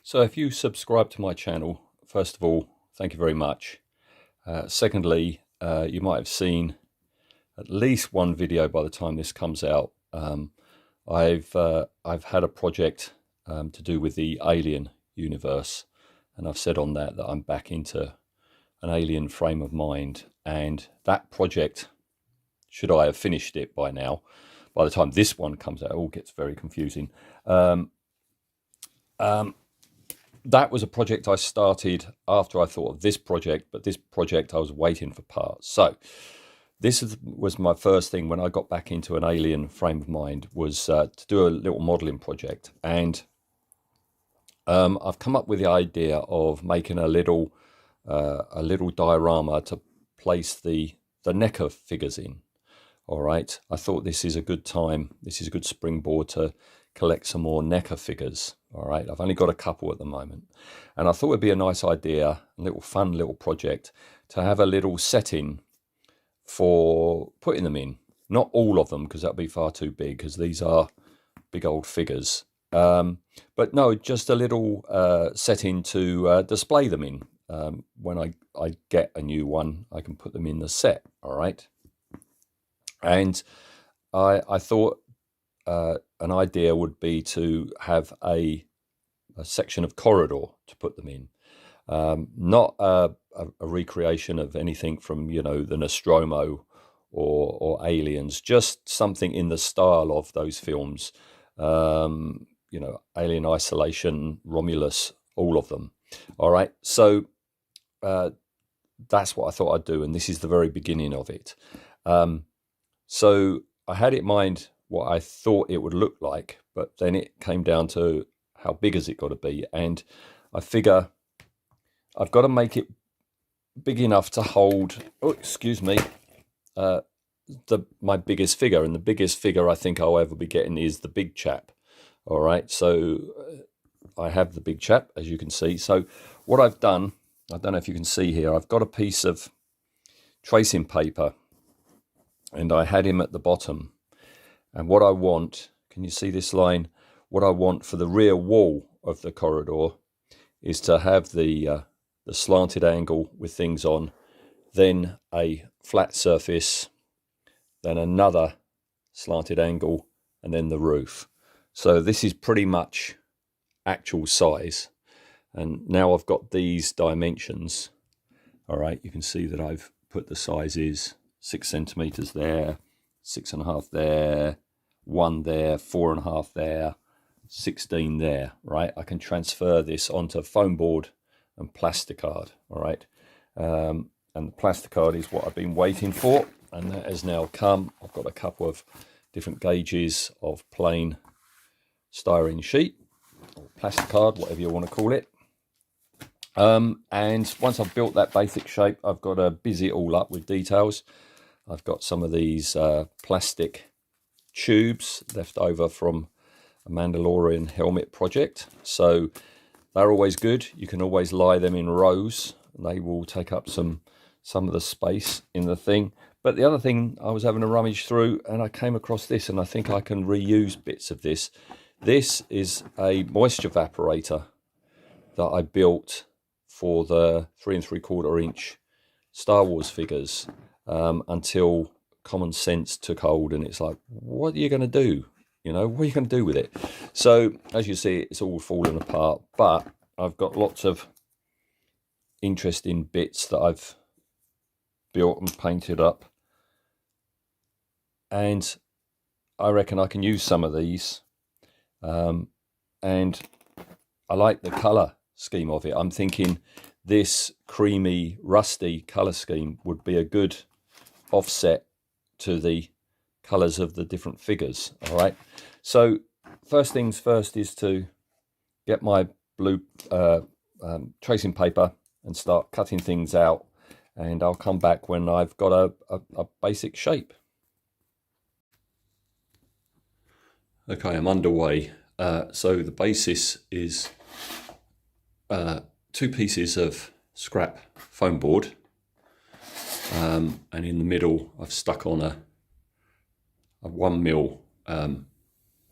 So if you subscribe to my channel, first of all, thank you very much. Secondly, you might have seen at least one video by the time this comes out. I've had a project to do with the Alien universe, and I've said on that I'm back into an alien frame of mind, and that project, should I have finished it by now, by the time this one comes out, it all gets very confusing. That was a project I started after I thought of this project, but this project I was waiting for parts. So this was my first thing when I got back into an alien frame of mind, was to do a little modeling project. And I've come up with the idea of making a little diorama to place the Neca figures in. All right, I thought this is a good time. This is a good springboard to collect some more Neca figures. All right, I've only got a couple at the moment, and I thought it'd be a nice idea, a fun little project, to have a little setting for putting them in. Not all of them, because that'd be far too big, because these are big old figures. But no, just a little setting to display them in. When I get a new one, I can put them in the set. All right. And I thought an idea would be to have a section of corridor to put them in. Not a recreation of anything from, the Nostromo or Aliens, just something in the style of those films. Alien Isolation, Romulus, all of them. All right. So that's what I thought I'd do. And this is the very beginning of it. So I had in mind what I thought it would look like, but then it came down to how big has it got to be. And I figure I've got to make it big enough to hold, my biggest figure. And the biggest figure I think I'll ever be getting is the big chap. All right, so I have the big chap, as you can see. So what I've done, I don't know if you can see here, I've got a piece of tracing paper, and I had him at the bottom. And what I want, can you see this line? What I want for the rear wall of the corridor is to have the slanted angle with things on, then a flat surface, then another slanted angle, and then the roof. So this is pretty much actual size. And now I've got these dimensions. All right, you can see that I've put the sizes: 6 centimeters there, 6.5 there, 1 there, 4.5 there, 16 there, right? I can transfer this onto foam board and plasticard, all right? And the plasticard is what I've been waiting for, and that has now come. I've got a couple of different gauges of plain styrene sheet, or plasticard, whatever you want to call it. And once I've built that basic shape, I've got to busy it all up with details. I've got some of these plastic tubes left over from a Mandalorian helmet project. So they're always good. You can always lie them in rows. They will take up some of the space in the thing. But the other thing, I was having a rummage through and I came across this, and I think I can reuse bits of this. This is a moisture evaporator that I built for the 3 3/4 inch Star Wars figures. Until common sense took hold, and it's like, what are you going to do? What are you going to do with it? So as you see, it's all falling apart, but I've got lots of interesting bits that I've built and painted up, and I reckon I can use some of these. And I like the color scheme of it. I'm thinking this creamy, rusty color scheme would be a good offset to the colors of the different figures. All right, so first things first is to get my blue tracing paper and start cutting things out, and I'll come back when I've got a basic shape. Okay, I'm underway. So the basis is 2 pieces of scrap foam board, and in the middle I've stuck on a 1mm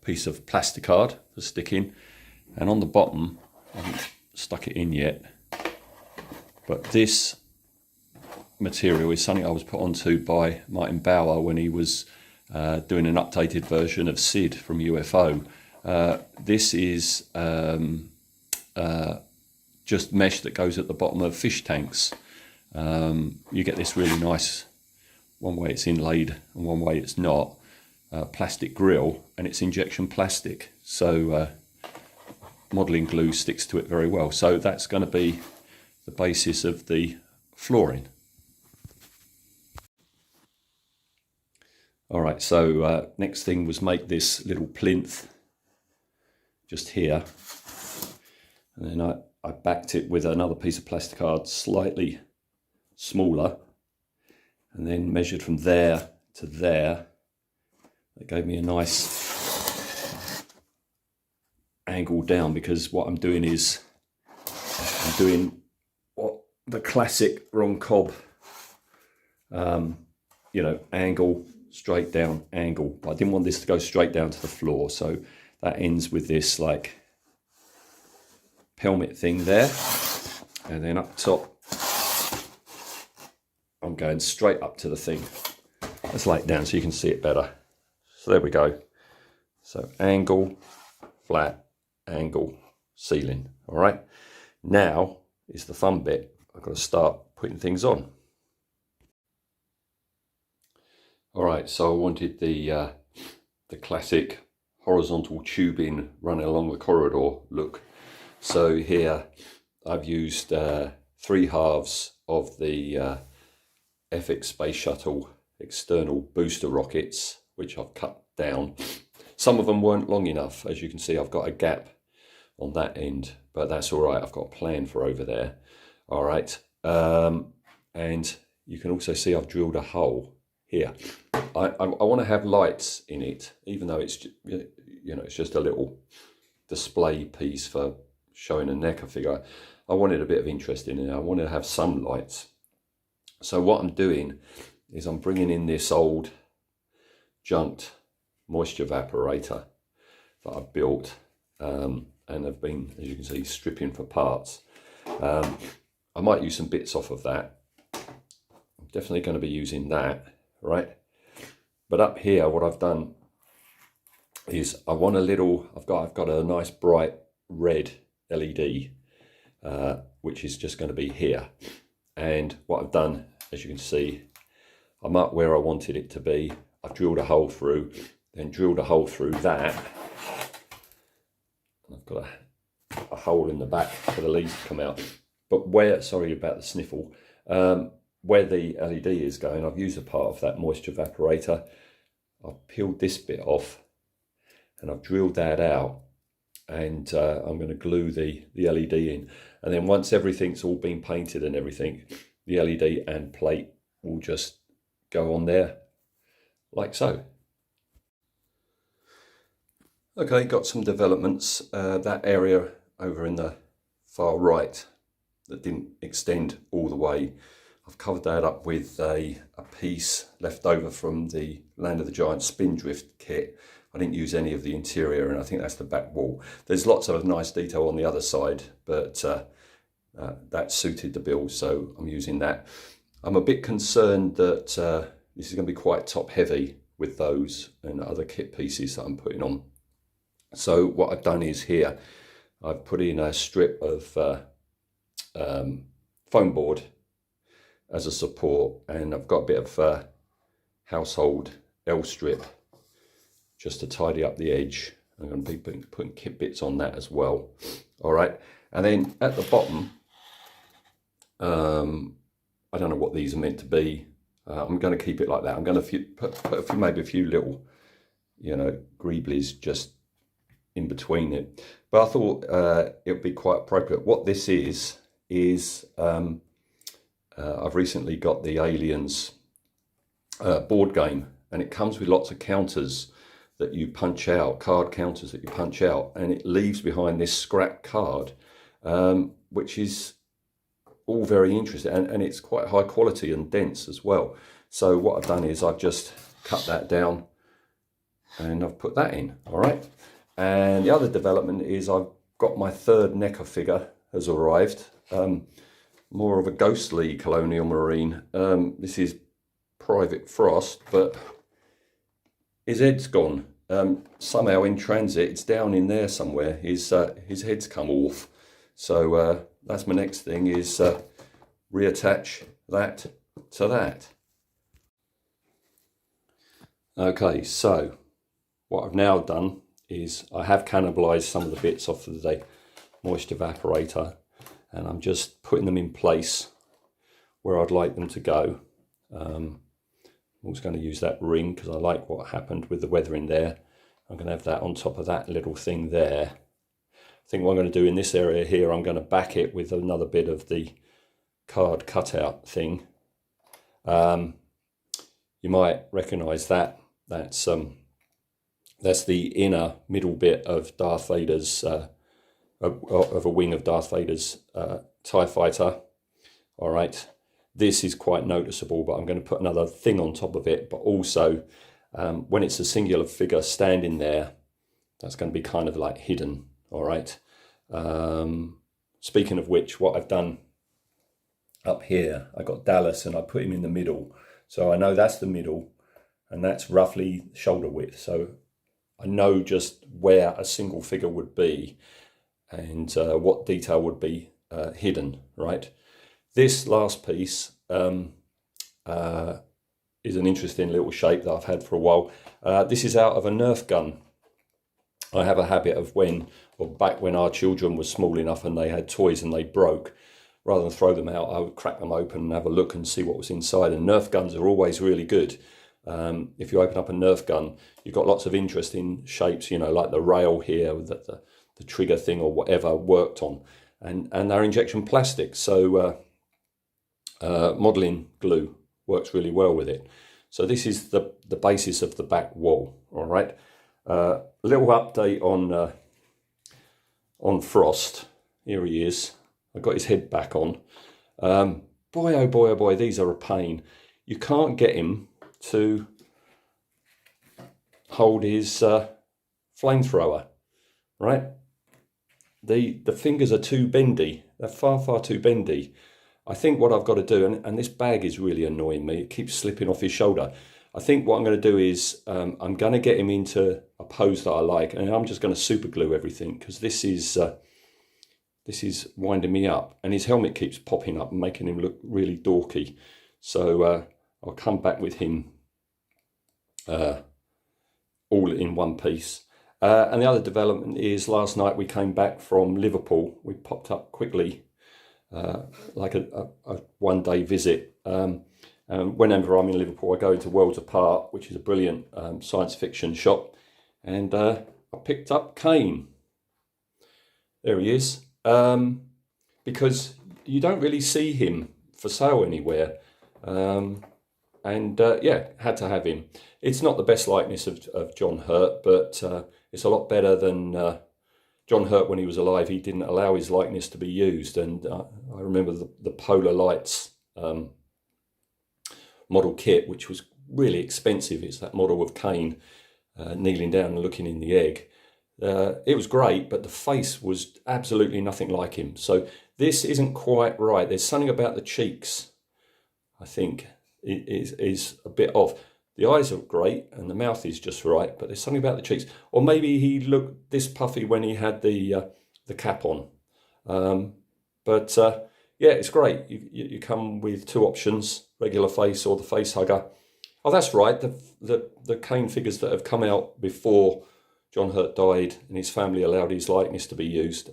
piece of plasticard for sticking, and on the bottom I haven't stuck it in yet. But this material is something I was put onto by Martin Bauer when he was doing an updated version of Sid from UFO. This is just mesh that goes at the bottom of fish tanks. You get this really nice, one way it's inlaid and one way it's not, plastic grill, and it's injection plastic. So modelling glue sticks to it very well. So that's going to be the basis of the flooring. All right, so next thing was make this little plinth just here. And then I backed it with another piece of plastic card slightly smaller, and then measured from there to there. That gave me a nice angle down, because what I'm doing is I'm doing what the classic Ron Cobb, you know, angle, straight down, angle. But I didn't want this to go straight down to the floor, so that ends with this like pelmet thing there, and then up top I'm going straight up to the thing. Let's lay it down so you can see it better. So there we go. So angle, flat, angle, ceiling. All right, now is the fun bit. I've got to start putting things on. All right, so I wanted the classic horizontal tubing running along the corridor look. So here I've used 3/2 of the FX Space Shuttle external booster rockets, which I've cut down. Some of them weren't long enough. As you can see, I've got a gap on that end, but that's all right. I've got a plan for over there. All right, and you can also see I've drilled a hole here. I want to have lights in it, even though it's, you know, it's just a little display piece for showing a NECA figure. I wanted a bit of interest in it. I wanted to have some lights. So what I'm doing is I'm bringing in this old junked moisture evaporator that I built, and I've been, as you can see, stripping for parts. I might use some bits off of that. I'm definitely going to be using that, right? But up here, what I've done is I want a little, I've got a nice bright red LED, which is just going to be here. And what I've done, as you can see, I marked where I wanted it to be. I've drilled a hole through, then drilled a hole through that. And I've got a hole in the back for the leads to come out. But where, sorry about the sniffle, where the LED is going, I've used a part of that moisture evaporator. I've peeled this bit off and I've drilled that out, and I'm going to glue the LED in. And then once everything's all been painted and everything, the LED and plate will just go on there like so. Okay, got some developments. That area over in the far right that didn't extend all the way, I've covered that up with a piece left over from the Land of the Giants Spindrift kit. I didn't use any of the interior, and I think that's the back wall. There's lots of nice detail on the other side, but that suited the build, so I'm using that. I'm a bit concerned that this is going to be quite top heavy with those and other kit pieces that I'm putting on. So what I've done is here, I've put in a strip of foam board as a support, and I've got a bit of household L strip just to tidy up the edge. I'm going to be putting kit bits on that as well. All right, and then at the bottom, I don't know what these are meant to be. I'm going to keep it like that. I'm going to put maybe a few little, you know, greeblies just in between it. But I thought it would be quite appropriate. What this is I've recently got the Aliens board game, and it comes with lots of counters that you punch out, card counters that you punch out, and it leaves behind this scrap card, which is all very interesting, and it's quite high quality and dense as well. So what I've done is I've just cut that down and I've put that in. All right, and the other development is I've got my third Neca figure has arrived. More of a ghostly colonial marine. This is Private Frost, but his head's gone. Somehow in transit, it's down in there somewhere. His head's come off. So that's my next thing, is reattach that to that. Okay, so what I've now done is I have cannibalised some of the bits off of the moisture evaporator, and I'm just putting them in place where I'd like them to go. I'm also going to use that ring because I like what happened with the weathering there. I'm going to have that on top of that little thing there. I think what I'm going to do in this area here, I'm going to back it with another bit of the card cutout thing. You might recognise that. That's the inner middle bit of Darth Vader's, of a wing of Darth Vader's TIE fighter. All right, this is quite noticeable, but I'm going to put another thing on top of it. But also, when it's a singular figure standing there, that's going to be kind of like hidden. All right. Speaking of which, what I've done up here, I got Dallas and I put him in the middle. So I know that's the middle, and that's roughly shoulder width. So I know just where a single figure would be and what detail would be hidden, right? This last piece is an interesting little shape that I've had for a while. This is out of a Nerf gun. I have a habit of back when our children were small enough and they had toys and they broke, rather than throw them out, I would crack them open and have a look and see what was inside. And Nerf guns are always really good. If you open up a Nerf gun, you've got lots of interesting shapes, you know, like the rail here that the trigger thing or whatever worked on. And they're injection plastic. So modelling glue works really well with it. So this is the basis of the back wall, all right? A little update on Frost. Here he is. I got his head back on. Boy, oh boy, oh boy, these are a pain. You can't get him to hold his flamethrower, right? The fingers are too bendy. They're far, far too bendy. I think what I've got to do, and this bag is really annoying me, it keeps slipping off his shoulder. I think what I'm going to do is I'm going to get him into a pose that I like, and I'm just going to super glue everything, because this is winding me up, and his helmet keeps popping up and making him look really dorky. So I'll come back with him all in one piece. And the other development is last night we came back from Liverpool. We popped up quickly, like a one-day visit. And whenever I'm in Liverpool, I go into Worlds Apart, which is a brilliant science fiction shop. And I picked up Kane. There he is. Because you don't really see him for sale anywhere. Yeah, had to have him. It's not the best likeness of John Hurt, but it's a lot better than John Hurt when he was alive. He didn't allow his likeness to be used. And I remember the Polar Lights model kit, which was really expensive. It's that model of Kane kneeling down and looking in the egg. It was great, but the face was absolutely nothing like him. So this isn't quite right. There's something about the cheeks, I think, is a bit off. The eyes are great and the mouth is just right, but there's something about the cheeks. Or maybe he looked this puffy when he had the cap on. Yeah, it's great. You come with two options, regular face or the face hugger. Oh, that's right. The Kane figures that have come out before John Hurt died and his family allowed his likeness to be used.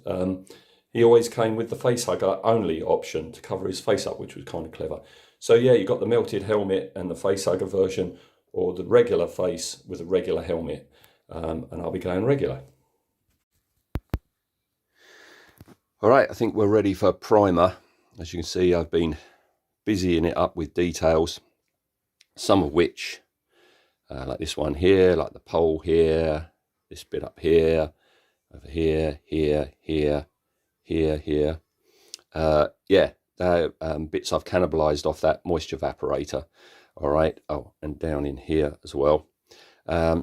He always came with the face hugger only option to cover his face up, which was kind of clever. So yeah, you got the melted helmet and the face hugger version, or the regular face with a regular helmet. And I'll be going regular. All right, I think we're ready for primer. As you can see, I've been busying it up with details, some of which, like this one here, like the pole here, this bit up here, over here, here, here, here. Bits I've cannibalized off that moisture evaporator. All right. Oh, and down in here as well.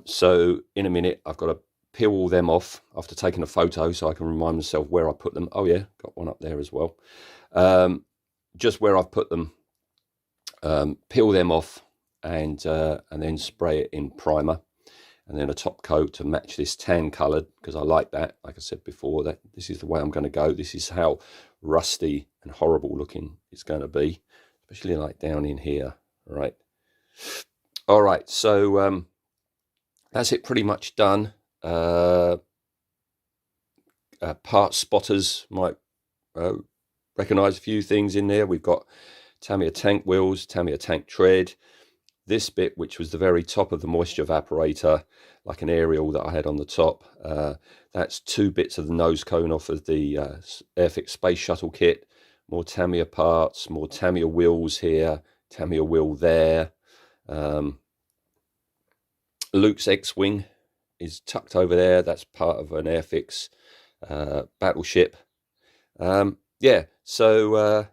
So in a minute, I've got to peel all them off after taking a photo so I can remind myself where I put them. Oh yeah, got one up there as well. Just where I've put them, peel them off, and then spray it in primer, and then a top coat to match this tan coloured, because I like that. Like I said before, that this is the way I'm going to go. This is how rusty and horrible looking it's going to be, especially like down in here. Right. All right, so that's it, pretty much done. Part spotters might recognise a few things in there. We've got Tamiya tank wheels, Tamiya tank tread. This bit, which was the very top of the moisture evaporator, like an aerial that I had on the top, that's 2 bits of the nose cone off of the Airfix Space Shuttle kit. More Tamiya parts, more Tamiya wheels here, Tamiya wheel there. Luke's X-Wing is tucked over there. That's part of an Airfix battleship. Yeah, so...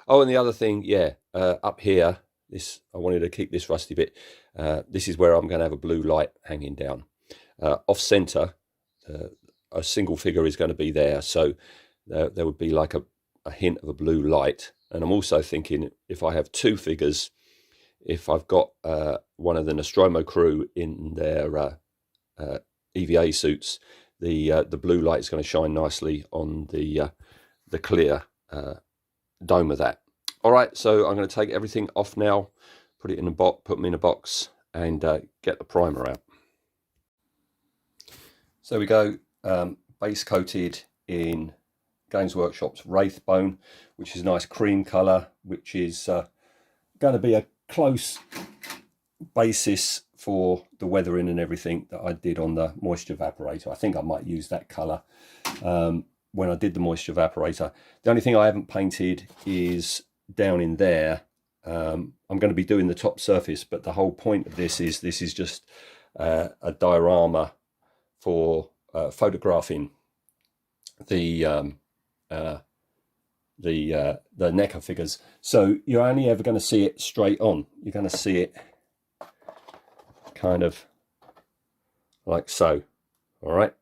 oh, and the other thing, yeah, up here, this, I wanted to keep this rusty bit. This is where I'm going to have a blue light hanging down. Off center, a single figure is going to be there, so there would be like a hint of a blue light. And I'm also thinking, if I have 2 figures, if I've got one of the Nostromo crew in their EVA suits, the blue light is going to shine nicely on the clear dome of that. All right, so I'm going to take everything off now, put it in a box, put them in a box, and get the primer out. So we go, base coated in Games Workshop's Wraithbone, which is a nice cream colour, which is going to be a close basis for the weathering and everything that I did on the moisture evaporator. I think I might use that colour when I did the moisture evaporator. The only thing I haven't painted is down in there. I'm going to be doing the top surface, but the whole point of this is just a diorama for photographing the NECA figures. So you're only ever going to see it straight on. You're going to see it kind of like so. All right.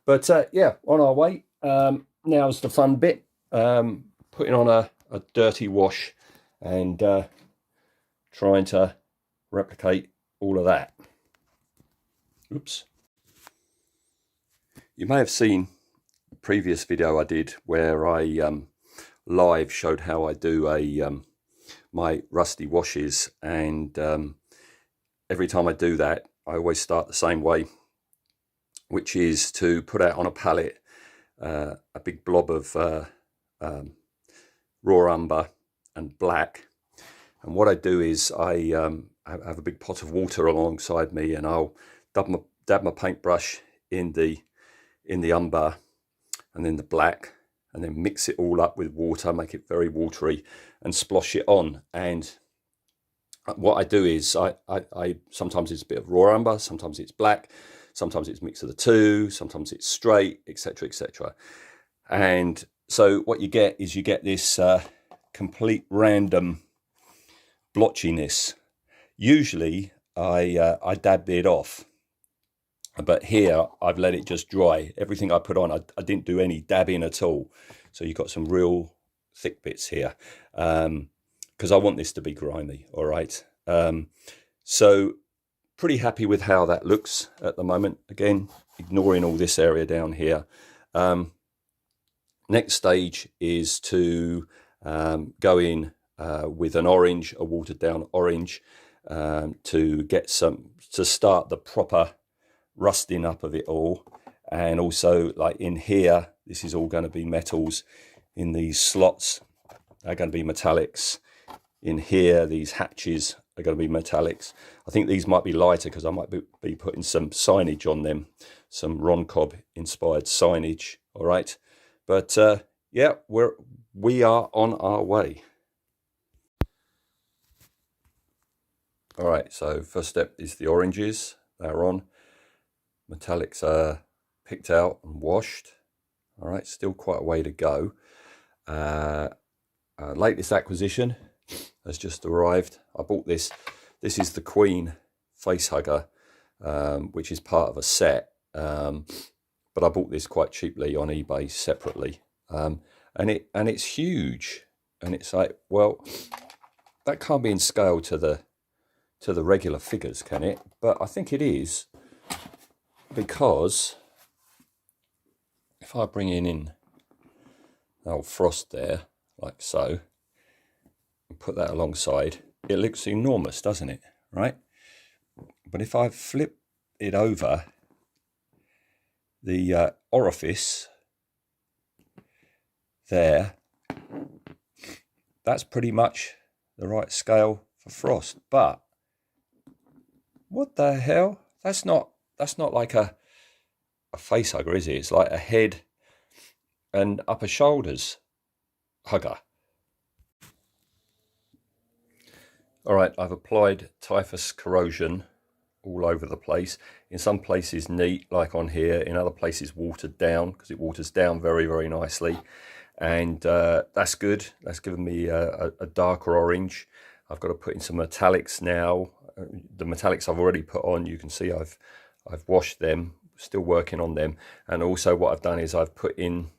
But yeah, on our way. Now's the fun bit. Putting on a dirty wash and trying to replicate all of that. Oops. You may have seen a previous video I did where I live showed how I do my rusty washes, and every time I do that, I always start the same way, which is to put out on a pallet a big blob of raw umber and black. And what I do is I have a big pot of water alongside me, and I'll dab my paintbrush in the umber and then the black, and then mix it all up with water, make it very watery, and splosh it on. And what I do is I sometimes it's a bit of raw umber, sometimes it's black, sometimes it's a mix of the two, sometimes it's straight, etc., etc. And so what you get is you get this complete random blotchiness. Usually I dab it off, but here I've let it just dry. Everything I put on, I didn't do any dabbing at all. So you've got some real thick bits here, because I want this to be grimy. All right. So pretty happy with how that looks at the moment. Again, ignoring all this area down here. Next stage is to go in with an orange, a watered down orange, to get to start the proper rusting up of it all. And also, like in here, this is all going to be metals. In these slots are going to be metallics. In here, these hatches are going to be metallics. I think these might be lighter because I might be putting some signage on them, some Ron Cobb inspired signage. All right, but yeah, we are on our way. All right, so first step is the oranges. They're on. Metallics are picked out and washed. All right, still quite a way to go. Latest acquisition has just arrived. I bought this. This is the Queen face hugger, which is part of a set. but I bought this quite cheaply on eBay separately, and it's huge, and it's like, well, that can't be in scale to the regular figures, can it? But I think it is, because if I bring in old Frost there, like so, and put that alongside, it looks enormous, doesn't it? Right? But if I flip it over, the orifice there, that's pretty much the right scale for Frost. But what the hell? That's not like a face hugger, is it? It's like a head and upper shoulders hugger. All right, I've applied typhus corrosion all over the place. In some places neat, like on here. In other places watered down, because it waters down very, very nicely. And that's good. That's given me a darker orange. I've got to put in some metallics now. The metallics I've already put on, you can see I've washed them, still working on them. And also what I've done is I've put in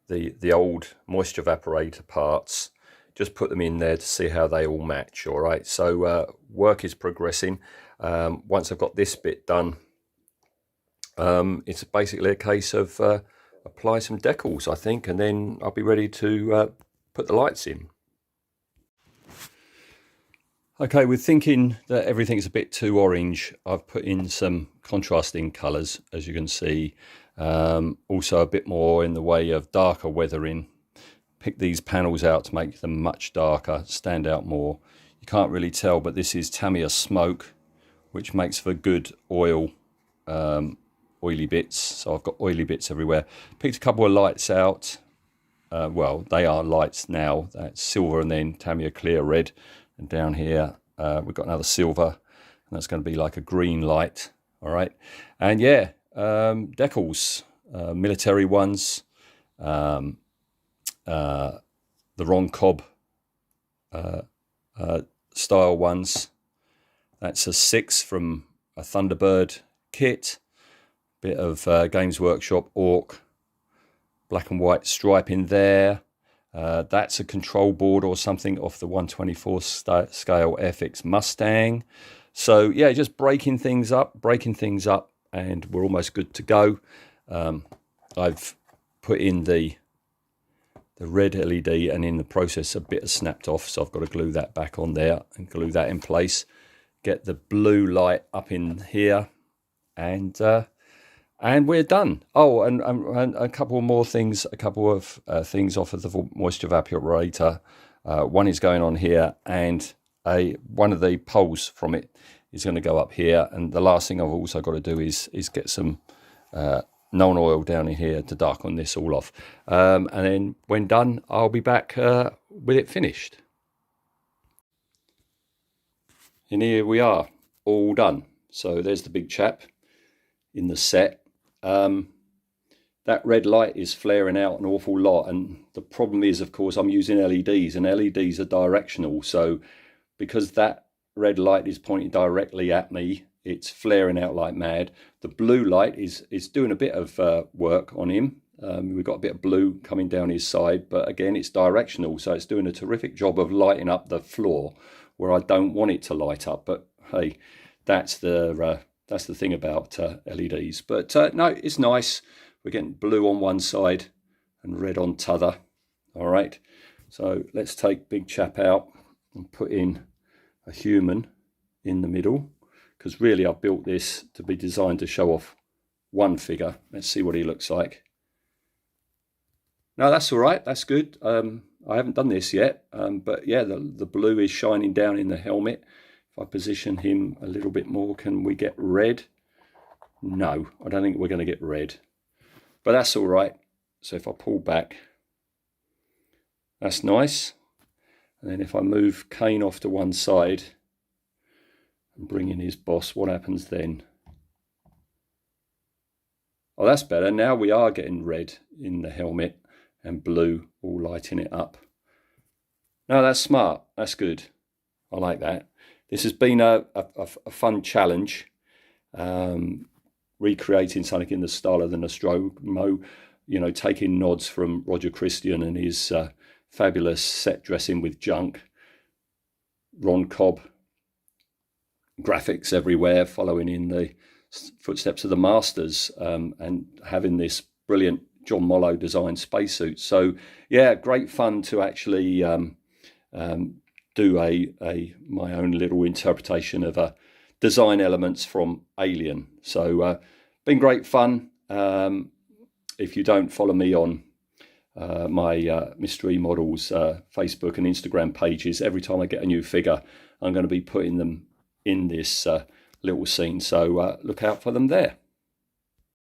the old moisture evaporator parts, just put them in there to see how they all match. All right, so work is progressing. Once I've got this bit done, it's basically a case of apply some decals, I think, and then I'll be ready to put the lights in. Okay, with thinking that everything's a bit too orange, I've put in some contrasting colours, as you can see. Also a bit more in the way of darker weathering. Pick these panels out to make them much darker, stand out more. You can't really tell, but this is Tamiya smoke, which makes for good oil, oily bits. So I've got oily bits everywhere. Picked a couple of lights out. Well, they are lights now. That's silver and then Tamiya clear red. And down here, we've got another silver, and that's going to be like a green light. All right. And yeah, decals, military ones, the Ron Cobb-style ones. That's a 6 from a Thunderbird kit. Bit of Games Workshop Orc, black and white stripe in there. That's a control board or something off the 1/24 scale FX Mustang. So yeah, just breaking things up, and we're almost good to go. I've put in the red LED, and in the process a bit has snapped off, so I've got to glue that back on there and glue that in place. Get the blue light up in here, and we're done. Oh, and a couple more things, things off of the moisture evaporator. One is going on here, and one of the poles from it is going to go up here. And the last thing I've also got to do is get some known oil down in here to darken this all off. And then when done, I'll be back with it finished. And here we are, all done. So there's the big chap in the set. That red light is flaring out an awful lot, and the problem is, of course, I'm using LEDs, and LEDs are directional. So because that red light is pointing directly at me, it's flaring out like mad. The blue light is doing a bit of work on him. We've got a bit of blue coming down his side, but again, it's directional, so it's doing a terrific job of lighting up the floor where I don't want it to light up. But hey, that's the thing about LEDs. But no, it's nice. We're getting blue on one side and red on t'other. All right, so let's take big chap out and put in a human in the middle, because really I've built this to be designed to show off one figure. Let's see what he looks like. No, that's all right. That's good. I haven't done this yet, but yeah, the blue is shining down in the helmet. If I position him a little bit more, can we get red? No, I don't think we're going to get red, but that's all right. So if I pull back, that's nice. And then if I move Kane off to one side and bring in his boss, what happens then? Oh, that's better. Now we are getting red in the helmet and blue all lighting it up. No, that's smart. That's good. I like that. This has been a fun challenge. recreating something in the style of the Nostromo, you know, taking nods from Roger Christian and his fabulous set dressing with junk, Ron Cobb graphics everywhere, following in the footsteps of the masters, and having this brilliant John Mollo designed spacesuit. So yeah, great fun to actually do my own little interpretation of design elements from Alien. So been great fun. If you don't follow me on my Mystery Models Facebook and Instagram pages, every time I get a new figure, I'm going to be putting them in this little scene. So look out for them there.